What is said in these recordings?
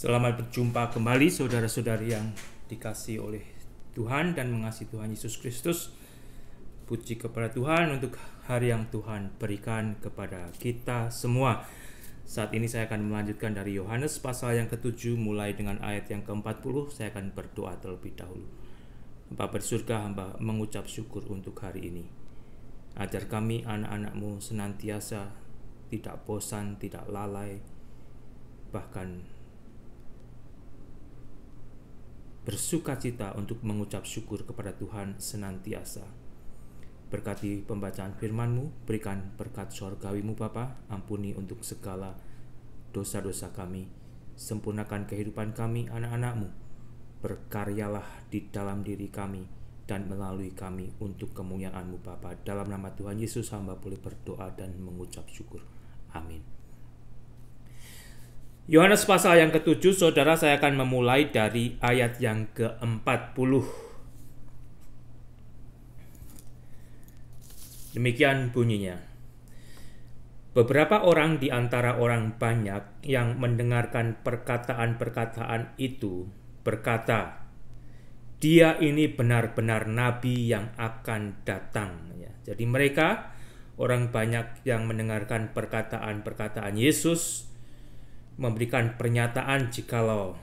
Selamat berjumpa kembali saudara-saudari yang dikasihi oleh Tuhan dan mengasihi Tuhan Yesus Kristus. Puji kepada Tuhan untuk hari yang Tuhan berikan kepada kita semua. Saat ini saya akan melanjutkan dari Yohanes pasal yang ke-7 mulai dengan ayat yang ke-40. Saya akan berdoa terlebih dahulu. Bapa bersurga, hamba mengucap syukur untuk hari ini. Ajar kami anak-anak-Mu senantiasa tidak bosan, tidak lalai, bahkan bersukacita untuk mengucap syukur kepada Tuhan senantiasa. Berkati pembacaan firman-Mu, berikan berkat surgawi-Mu Bapa, ampuni untuk segala dosa-dosa kami, sempurnakan kehidupan kami anak-anak-Mu, berkaryalah di dalam diri kami dan melalui kami untuk kemuliaan-Mu Bapa. Dalam nama Tuhan Yesus hamba boleh berdoa dan mengucap syukur. Amin. Yohanes pasal yang ke-7, saudara, saya akan memulai dari ayat yang ke-40. Demikian bunyinya. Beberapa orang di antara orang banyak yang mendengarkan perkataan-perkataan itu berkata, "Dia ini benar-benar nabi yang akan datang." Jadi mereka, orang banyak yang mendengarkan perkataan-perkataan Yesus, memberikan pernyataan jikalau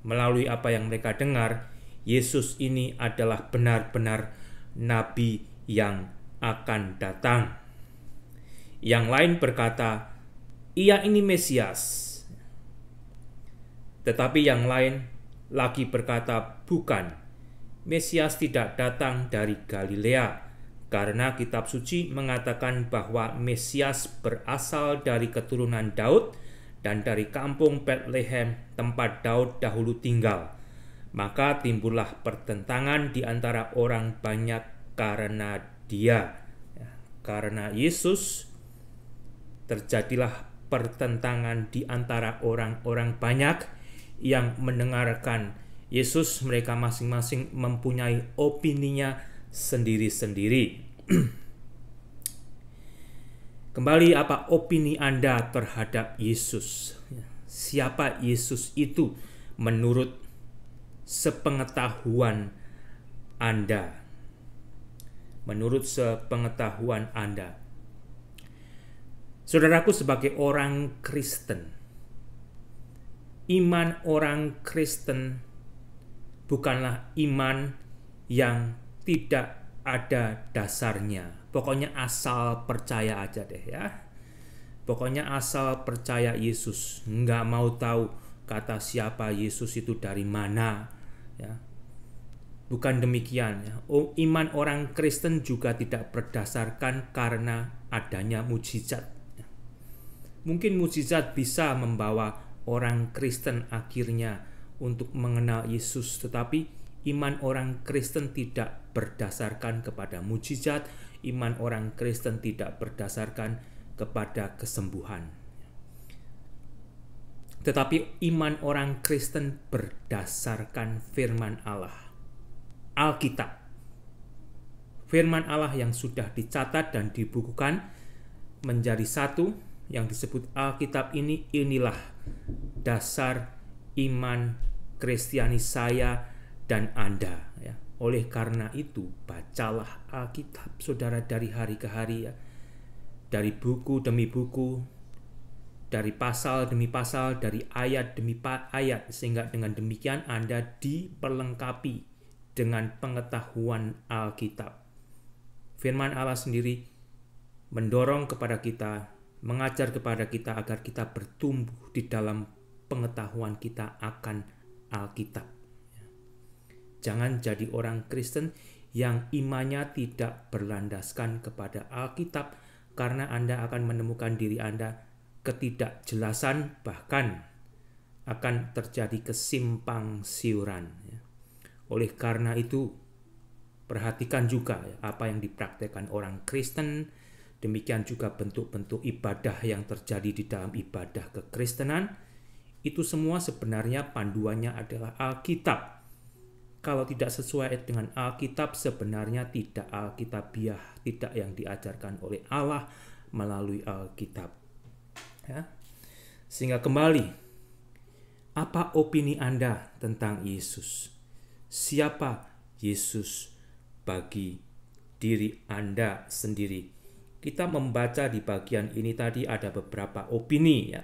melalui apa yang mereka dengar, Yesus ini adalah benar-benar nabi yang akan datang. Yang lain berkata, "Ia ini Mesias." Tetapi yang lain lagi berkata, "Bukan, Mesias tidak datang dari Galilea, karena kitab suci mengatakan bahwa Mesias berasal dari keturunan Daud dan dari kampung Bethlehem, tempat Daud dahulu tinggal. Maka timbullah pertentangan di antara orang banyak karena dia." Karena Yesus, terjadilah pertentangan di antara orang-orang banyak yang mendengarkan Yesus. Mereka masing-masing mempunyai opininya sendiri-sendiri. Kembali, apa opini Anda terhadap Yesus? Siapa Yesus itu menurut sepengetahuan Anda? Menurut sepengetahuan Anda. Saudaraku, sebagai orang Kristen, iman orang Kristen bukanlah iman yang tidak ada dasarnya. Pokoknya asal percaya aja deh ya. Pokoknya asal percaya Yesus. Nggak mau tahu kata siapa Yesus itu dari mana ya. Bukan demikian ya. Iman orang Kristen juga tidak berdasarkan karena adanya mukjizat. Mungkin mukjizat bisa membawa orang Kristen akhirnya untuk mengenal Yesus, tetapi iman orang Kristen tidak berdasarkan kepada mukjizat. Iman orang Kristen tidak berdasarkan kepada kesembuhan. Tetapi iman orang Kristen berdasarkan firman Allah, Alkitab. Firman Allah yang sudah dicatat dan dibukukan menjadi satu yang disebut Alkitab ini, inilah dasar iman Kristiani saya dan Anda ya. Oleh karena itu, bacalah Alkitab saudara dari hari ke hari ya. Dari buku demi buku, dari pasal demi pasal, dari ayat demi ayat, sehingga dengan demikian Anda diperlengkapi dengan pengetahuan Alkitab. Firman Allah sendiri mendorong kepada kita, mengajar kepada kita agar kita bertumbuh di dalam pengetahuan kita akan Alkitab. Jangan jadi orang Kristen yang imannya tidak berlandaskan kepada Alkitab, karena Anda akan menemukan diri Anda ketidakjelasan, bahkan akan terjadi kesimpang siuran. Oleh karena itu, perhatikan juga apa yang dipraktekkan orang Kristen, demikian juga bentuk-bentuk ibadah yang terjadi di dalam ibadah kekristenan. Itu semua sebenarnya panduannya adalah Alkitab. Kalau tidak sesuai dengan Alkitab, sebenarnya tidak Alkitabiah, tidak yang diajarkan oleh Allah melalui Alkitab. Ya. Sehingga kembali, Apa opini Anda tentang Yesus? Siapa Yesus bagi diri Anda sendiri? Kita membaca di bagian ini tadi ada beberapa opini ya.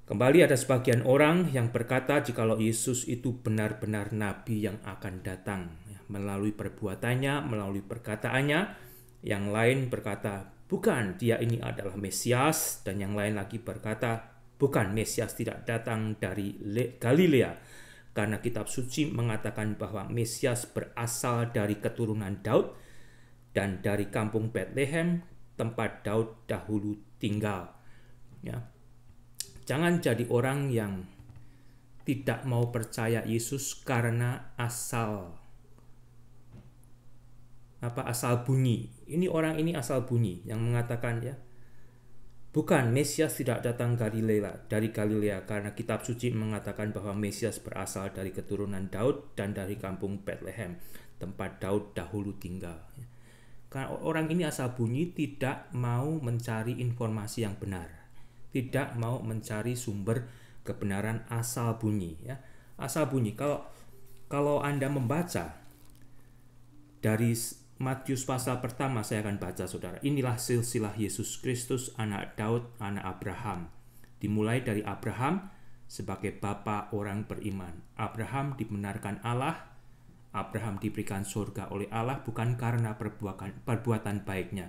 Kembali ada sebagian orang yang berkata jikalau Yesus itu benar-benar nabi yang akan datang ya, melalui perbuatannya, melalui perkataannya. Yang lain berkata, bukan, dia ini adalah Mesias. Dan yang lain lagi berkata, bukan, Mesias tidak datang dari Galilea. Karena kitab suci mengatakan bahwa Mesias berasal dari keturunan Daud dan dari kampung Bethlehem, tempat Daud dahulu tinggal. Ya. Jangan jadi orang yang tidak mau percaya Yesus karena asal bunyi. Ini orang ini asal bunyi yang mengatakan ya, bukan, Mesias tidak datang dari Galilea karena kitab suci mengatakan bahwa Mesias berasal dari keturunan Daud dan dari kampung Bethlehem, tempat Daud dahulu tinggal. Karena orang ini asal bunyi, tidak mau mencari informasi yang benar, tidak mau mencari sumber kebenaran, asal bunyi ya. Asal bunyi. Kalau Anda membaca dari Matius pasal pertama, saya akan baca saudara. Inilah silsilah Yesus Kristus, anak Daud, anak Abraham. Dimulai dari Abraham sebagai bapa orang beriman. Abraham dibenarkan Allah. Abraham diberikan surga oleh Allah bukan karena perbuatan baiknya,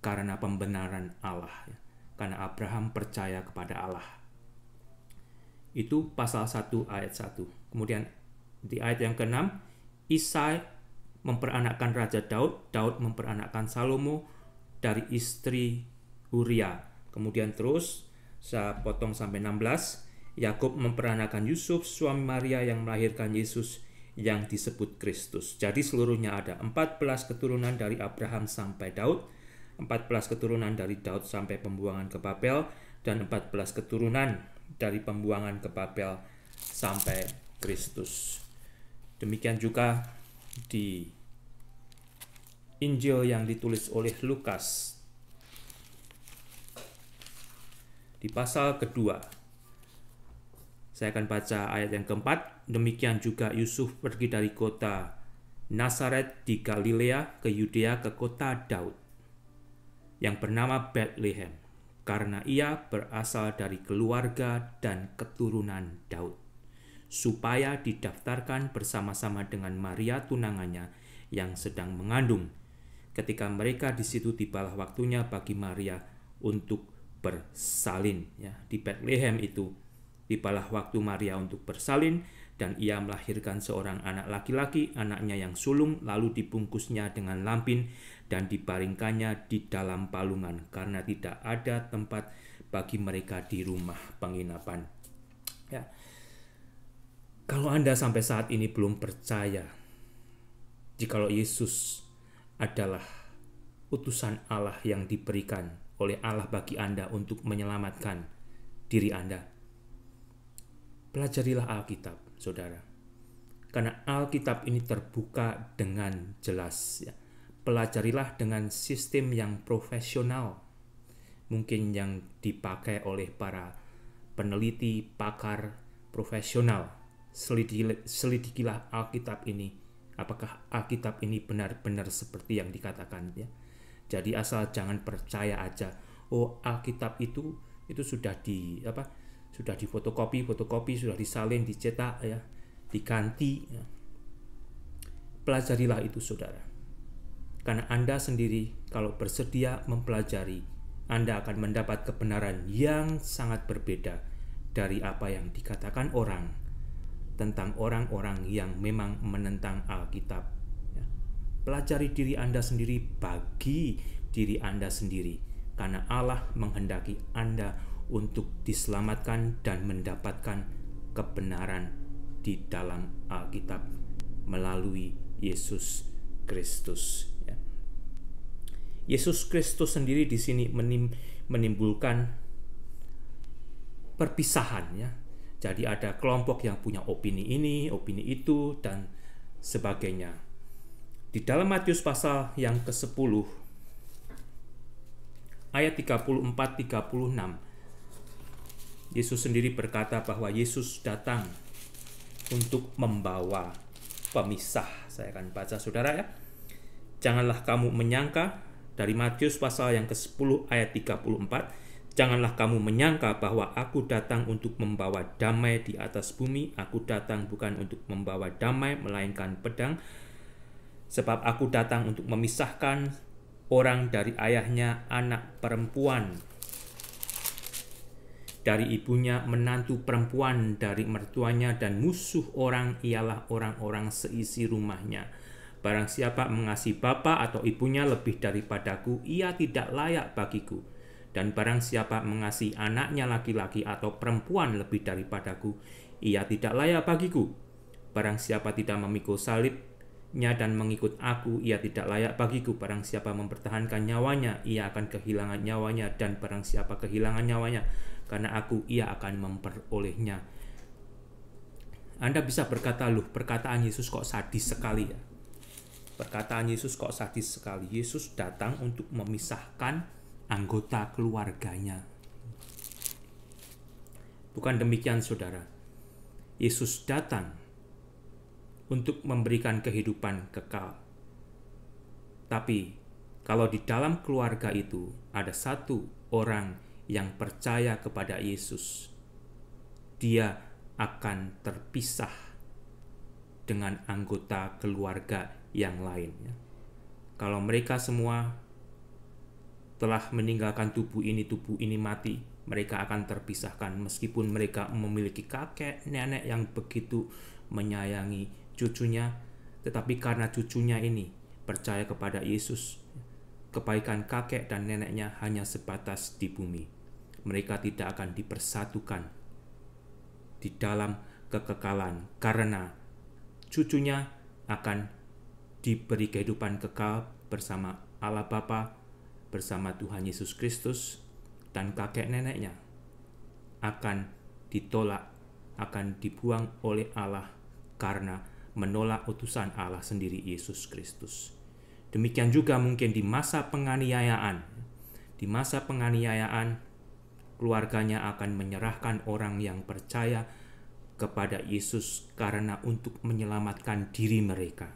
karena pembenaran Allah. Karena Abraham percaya kepada Allah. Itu pasal 1 ayat 1. Kemudian di ayat yang ke-6, Isai memperanakkan Raja Daud, Daud memperanakkan Salomo dari istri Uria. Kemudian terus, saya potong sampai 16, Yakub memperanakkan Yusuf, suami Maria yang melahirkan Yesus yang disebut Kristus. Jadi seluruhnya ada 14 keturunan dari Abraham sampai Daud, 14 keturunan dari Daud sampai pembuangan ke Babel, dan 14 keturunan dari pembuangan ke Babel sampai Kristus. Demikian juga di Injil yang ditulis oleh Lukas di pasal kedua. Saya akan baca ayat yang keempat. Demikian juga Yusuf pergi dari kota Nazaret di Galilea ke Yudea ke kota Daud yang bernama Bethlehem, karena ia berasal dari keluarga dan keturunan Daud, supaya didaftarkan bersama-sama dengan Maria tunangannya yang sedang mengandung. Ketika mereka di situ, tibalah waktunya bagi Maria untuk bersalin. Ya, di Bethlehem itu tibalah waktu Maria untuk bersalin, dan ia melahirkan seorang anak laki-laki, anaknya yang sulung, lalu dibungkusnya dengan lampin dan dibaringkannya di dalam palungan, karena tidak ada tempat bagi mereka di rumah penginapan. Ya. Kalau Anda sampai saat ini belum percaya jikalau Yesus adalah utusan Allah yang diberikan oleh Allah bagi Anda untuk menyelamatkan diri Anda, pelajarilah Alkitab, saudara. Karena Alkitab ini terbuka dengan jelas. Ya. Pelajarilah dengan sistem yang profesional, mungkin yang dipakai oleh para peneliti, pakar profesional. Selidikilah Alkitab ini. Apakah Alkitab ini benar-benar seperti yang dikatakan ya? Jadi asal jangan percaya aja. Oh, Alkitab itu sudah difotokopi, sudah disalin, dicetak ya, diganti. Ya. Pelajarilah itu, saudara. Karena Anda sendiri kalau bersedia mempelajari, Anda akan mendapat kebenaran yang sangat berbeda dari apa yang dikatakan orang tentang orang-orang yang memang menentang Alkitab. Ya. Pelajari diri Anda sendiri, bagi diri Anda sendiri, karena Allah menghendaki Anda untuk diselamatkan dan mendapatkan kebenaran di dalam Alkitab melalui Yesus Kristus. Ya. Yesus Kristus sendiri di sini menimbulkan perpisahan ya. Jadi ada kelompok yang punya opini ini, opini itu, dan sebagainya. Di dalam Matius pasal yang ke-10, ayat 34-36, Yesus sendiri berkata bahwa Yesus datang untuk membawa pemisah. Saya akan baca saudara ya. Janganlah kamu menyangka, dari Matius pasal yang ke-10 ayat 34, janganlah kamu menyangka bahwa aku datang untuk membawa damai di atas bumi. Aku datang bukan untuk membawa damai, melainkan pedang. Sebab aku datang untuk memisahkan orang dari ayahnya, anak perempuan dari ibunya, menantu perempuan dari mertuanya, dan musuh orang ialah orang-orang seisi rumahnya. Barang siapa mengasihi bapa atau ibunya lebih daripadaku, ia tidak layak bagiku. Dan barang siapa mengasihi anaknya laki-laki atau perempuan lebih daripadaku, ia tidak layak bagiku. Barang siapa tidak memikul salibnya dan mengikut aku, ia tidak layak bagiku. Barang siapa mempertahankan nyawanya, ia akan kehilangan nyawanya. Dan barang siapa kehilangan nyawanya karena aku, ia akan memperolehnya. Anda bisa berkata, loh, perkataan Yesus kok sadis sekali ya? Perkataan Yesus kok sadis sekali? Yesus datang untuk memisahkan anggota keluarganya. Bukan demikian saudara. Yesus datang untuk memberikan kehidupan kekal. Tapi kalau di dalam keluarga itu ada satu orang yang percaya kepada Yesus, dia akan terpisah dengan anggota keluarga yang lain. Kalau mereka semua telah meninggalkan tubuh ini mati, mereka akan terpisahkan. Meskipun mereka memiliki kakek, nenek yang begitu menyayangi cucunya, tetapi karena cucunya ini percaya kepada Yesus, kebaikan kakek dan neneknya hanya sebatas di bumi. Mereka tidak akan dipersatukan di dalam kekekalan, karena cucunya akan diberi kehidupan kekal bersama Allah Bapa, bersama Tuhan Yesus Kristus, dan kakek neneknya akan ditolak, akan dibuang oleh Allah karena menolak utusan Allah sendiri, Yesus Kristus. Demikian juga mungkin di masa penganiayaan. Di masa penganiayaan, keluarganya akan menyerahkan orang yang percaya kepada Yesus karena untuk menyelamatkan diri mereka.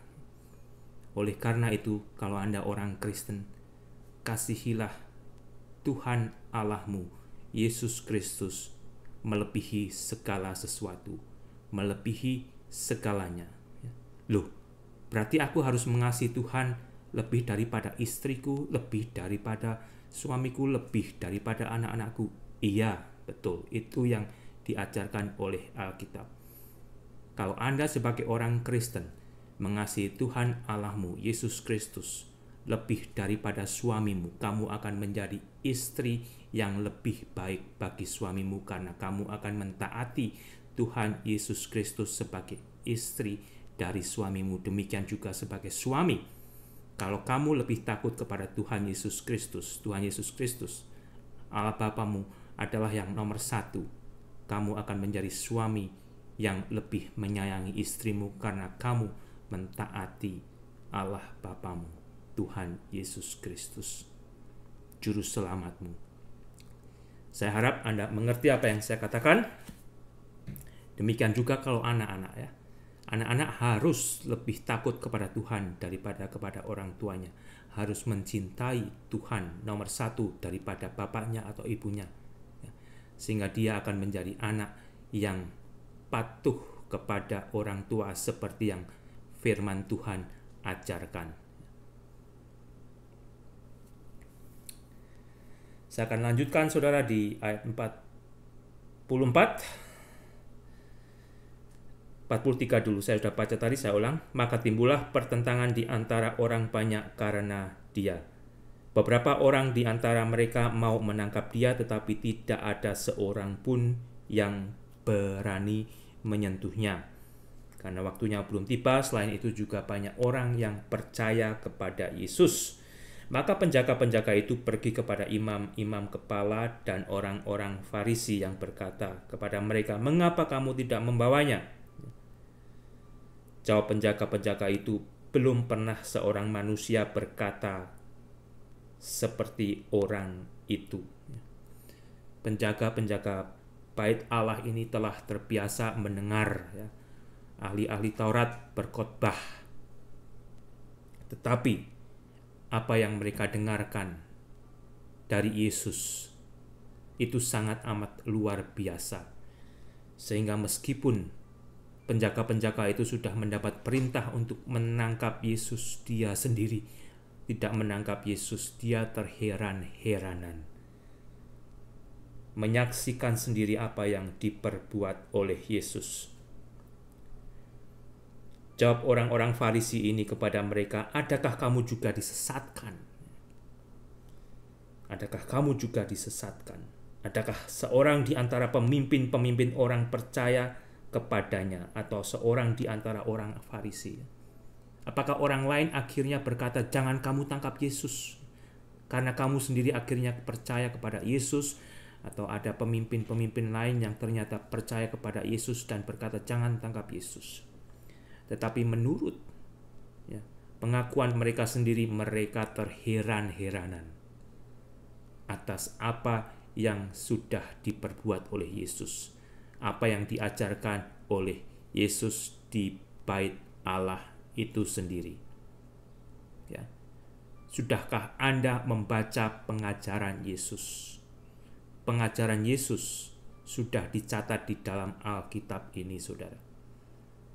Oleh karena itu, kalau Anda orang Kristen, kasihilah Tuhan Allahmu, Yesus Kristus, melebihi segala sesuatu, melebihi segalanya. Loh, berarti aku harus mengasihi Tuhan lebih daripada istriku, lebih daripada suamiku, lebih daripada anak-anakku. Iya, betul. Itu yang diajarkan oleh Alkitab. Kalau Anda sebagai orang Kristen mengasihi Tuhan Allahmu, Yesus Kristus, lebih daripada suamimu, kamu akan menjadi istri yang lebih baik bagi suamimu karena kamu akan mentaati Tuhan Yesus Kristus sebagai istri dari suamimu. Demikian juga sebagai suami. Kalau kamu lebih takut kepada Tuhan Yesus Kristus, Allah Bapamu adalah yang nomor satu, kamu akan menjadi suami yang lebih menyayangi istrimu karena kamu mentaati Allah Bapamu, Tuhan Yesus Kristus, Juru Selamatmu. Saya harap Anda mengerti apa yang saya katakan. Demikian juga kalau anak-anak ya. Anak-anak harus lebih takut kepada Tuhan daripada kepada orang tuanya. Harus mencintai Tuhan nomor satu daripada bapaknya atau ibunya. Sehingga dia akan menjadi anak yang patuh kepada orang tua seperti yang firman Tuhan ajarkan. Saya akan lanjutkan saudara di ayat 43 dulu, saya sudah baca tadi, saya ulang. Maka timbullah pertentangan di antara orang banyak karena dia. Beberapa orang di antara mereka mau menangkap dia, tetapi tidak ada seorang pun yang berani menyentuhnya. Karena waktunya belum tiba, selain itu juga banyak orang yang percaya kepada Yesus. Maka penjaga-penjaga itu pergi kepada imam-imam kepala dan orang-orang Farisi yang berkata kepada mereka, "Mengapa kamu tidak membawanya?" Jawab penjaga-penjaga itu, "Belum pernah seorang manusia berkata seperti orang itu." Penjaga-penjaga bait Allah ini telah terbiasa mendengar ya, ahli-ahli Taurat berkhotbah. Tetapi apa yang mereka dengarkan dari Yesus itu sangat amat luar biasa. Sehingga meskipun penjaga-penjaga itu sudah mendapat perintah untuk menangkap Yesus, dia sendiri tidak menangkap Yesus. Dia terheran-heranan, menyaksikan sendiri apa yang diperbuat oleh Yesus. Jawab orang-orang Farisi ini kepada mereka, adakah kamu juga disesatkan? Adakah kamu juga disesatkan? Adakah seorang di antara pemimpin-pemimpin orang percaya kepadanya, atau seorang di antara orang Farisi? Apakah orang lain akhirnya berkata, jangan kamu tangkap Yesus, karena kamu sendiri akhirnya percaya kepada Yesus? Atau ada pemimpin-pemimpin lain yang ternyata percaya kepada Yesus dan berkata, jangan tangkap Yesus? Tetapi menurut pengakuan mereka sendiri, mereka terheran-heranan atas apa yang sudah diperbuat oleh Yesus, apa yang diajarkan oleh Yesus di bait Allah itu sendiri. Ya. Sudahkah Anda membaca pengajaran Yesus? Pengajaran Yesus sudah dicatat di dalam Alkitab ini, saudara.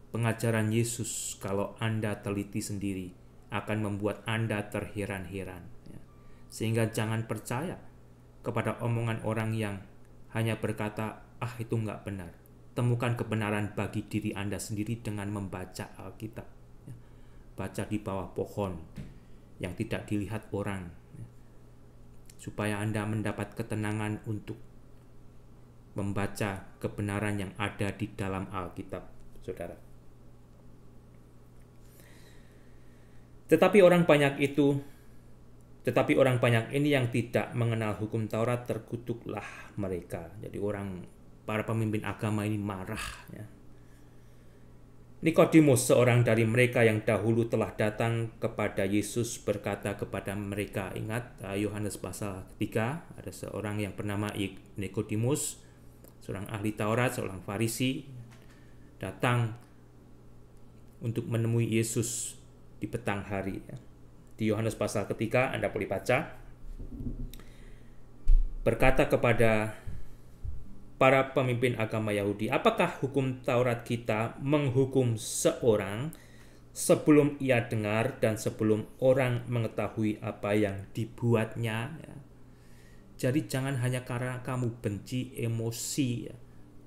Pengajaran Yesus, kalau Anda teliti sendiri, akan membuat Anda terheran-heran. Sehingga jangan percaya kepada omongan orang yang hanya berkata, itu nggak benar. Temukan kebenaran bagi diri Anda sendiri dengan membaca Alkitab. Baca di bawah pohon yang tidak dilihat orang, supaya Anda mendapat ketenangan untuk membaca kebenaran yang ada di dalam Alkitab, saudara. Tetapi orang banyak ini yang tidak mengenal hukum Taurat, terkutuklah mereka. Jadi para pemimpin agama ini marah. Ya. Nikodemus, seorang dari mereka yang dahulu telah datang kepada Yesus, berkata kepada mereka, ingat Yohanes pasal 3, ada seorang yang bernama Nikodemus, seorang ahli Taurat, seorang Farisi, datang untuk menemui Yesus di petang hari. Di Yohanes pasal ketiga, Anda boleh baca, berkata kepada para pemimpin agama Yahudi, apakah hukum Taurat kita menghukum seorang sebelum ia dengar dan sebelum orang mengetahui apa yang dibuatnya? Jadi jangan hanya karena kamu benci, emosi,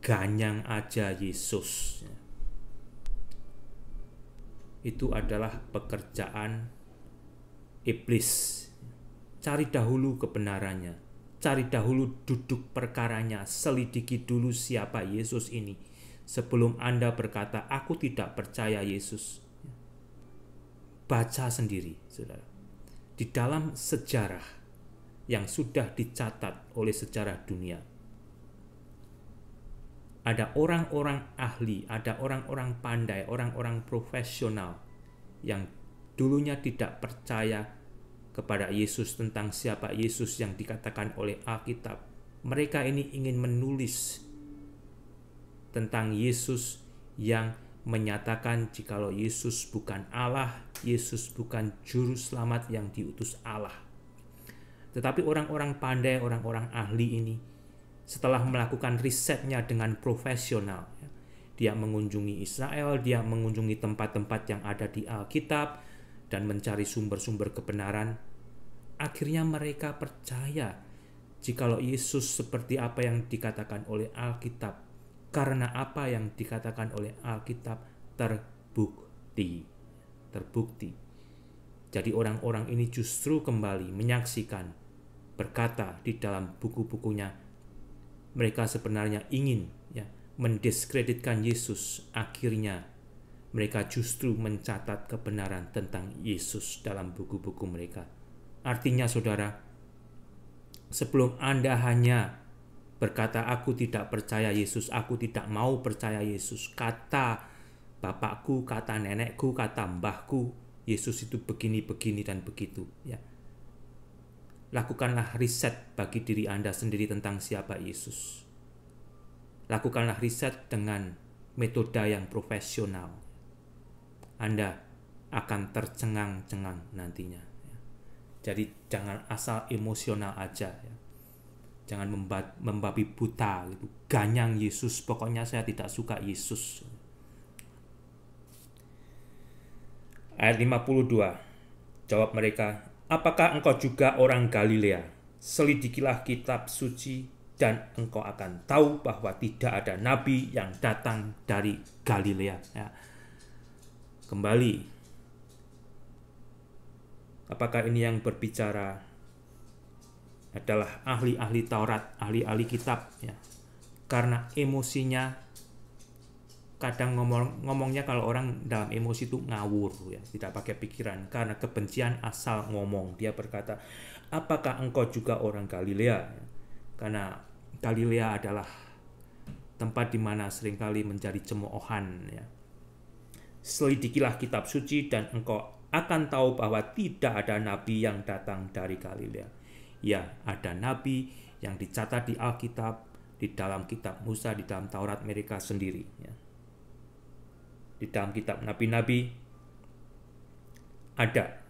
ganyang aja Yesus. Itu adalah pekerjaan iblis. Cari dahulu kebenarannya, cari dahulu duduk perkaranya, selidiki dulu siapa Yesus ini sebelum Anda berkata, aku tidak percaya Yesus. Baca sendiri, saudara. Di dalam sejarah yang sudah dicatat oleh sejarah dunia, ada orang-orang ahli, ada orang-orang pandai, orang-orang profesional yang dulunya tidak percaya kepada Yesus, tentang siapa Yesus yang dikatakan oleh Alkitab. Mereka ini ingin menulis tentang Yesus yang menyatakan jikalau Yesus bukan Allah, Yesus bukan juru selamat yang diutus Allah. Tetapi orang-orang pandai, orang-orang ahli ini, setelah melakukan risetnya dengan profesional, dia mengunjungi Israel, dia mengunjungi tempat-tempat yang ada di Alkitab dan mencari sumber-sumber kebenaran. Akhirnya mereka percaya jikalau Yesus seperti apa yang dikatakan oleh Alkitab, karena apa yang dikatakan oleh Alkitab terbukti. Jadi orang-orang ini justru kembali menyaksikan, berkata di dalam buku-bukunya, mereka sebenarnya ingin mendiskreditkan Yesus. Akhirnya mereka justru mencatat kebenaran tentang Yesus dalam buku-buku mereka. Artinya saudara, sebelum Anda hanya berkata, aku tidak percaya Yesus, aku tidak mau percaya Yesus, kata bapakku, kata nenekku, kata mbahku, Yesus itu begini, begini, dan begitu. Lakukanlah riset bagi diri Anda sendiri tentang siapa Yesus. Lakukanlah riset dengan metode yang profesional. Anda akan tercengang-cengang nantinya. Jadi jangan asal emosional aja. Jangan membabi buta gitu. Ganyang Yesus, pokoknya saya tidak suka Yesus. Ayat 52. Jawab mereka, apakah engkau juga orang Galilea? Selidikilah kitab suci dan engkau akan tahu bahwa tidak ada nabi yang datang dari Galilea. Ya. Kembali, apakah ini yang berbicara adalah ahli-ahli Taurat, ahli-ahli kitab? Ya. Karena emosinya, kadang ngomongnya kalau orang dalam emosi itu ngawur, ya, tidak pakai pikiran. Karena kebencian asal ngomong. Dia berkata, apakah engkau juga orang Galilea? Karena Galilea adalah tempat di mana seringkali menjadi cemoohan. Ya. Selidikilah kitab suci dan engkau akan tahu bahwa tidak ada nabi yang datang dari Galilea. Ya, ada nabi yang dicatat di Alkitab, di dalam kitab Musa, di dalam Taurat mereka sendiri. Ya. Di dalam kitab nabi-nabi ada.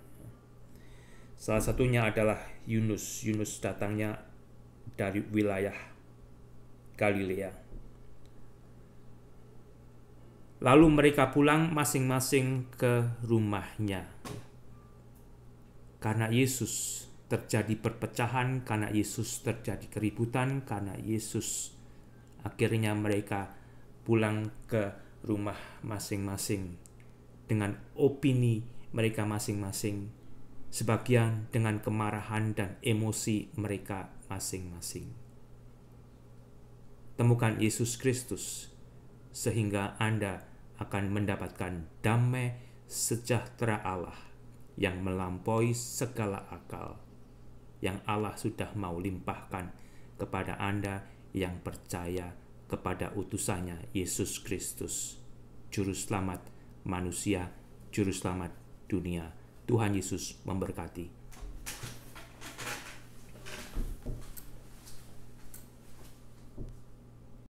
Salah satunya adalah Yunus. Yunus datangnya dari wilayah Galilea. Lalu mereka pulang masing-masing ke rumahnya. Karena Yesus terjadi perpecahan, karena Yesus terjadi keributan, karena Yesus akhirnya mereka pulang ke rumah masing-masing dengan opini mereka masing-masing, sebagian dengan kemarahan dan emosi mereka masing-masing. Temukan Yesus Kristus sehingga Anda akan mendapatkan damai sejahtera Allah yang melampaui segala akal, yang Allah sudah mau limpahkan kepada Anda yang percaya kepada utusannya Yesus Kristus, Juru Selamat manusia, Juru Selamat dunia. Tuhan Yesus memberkati.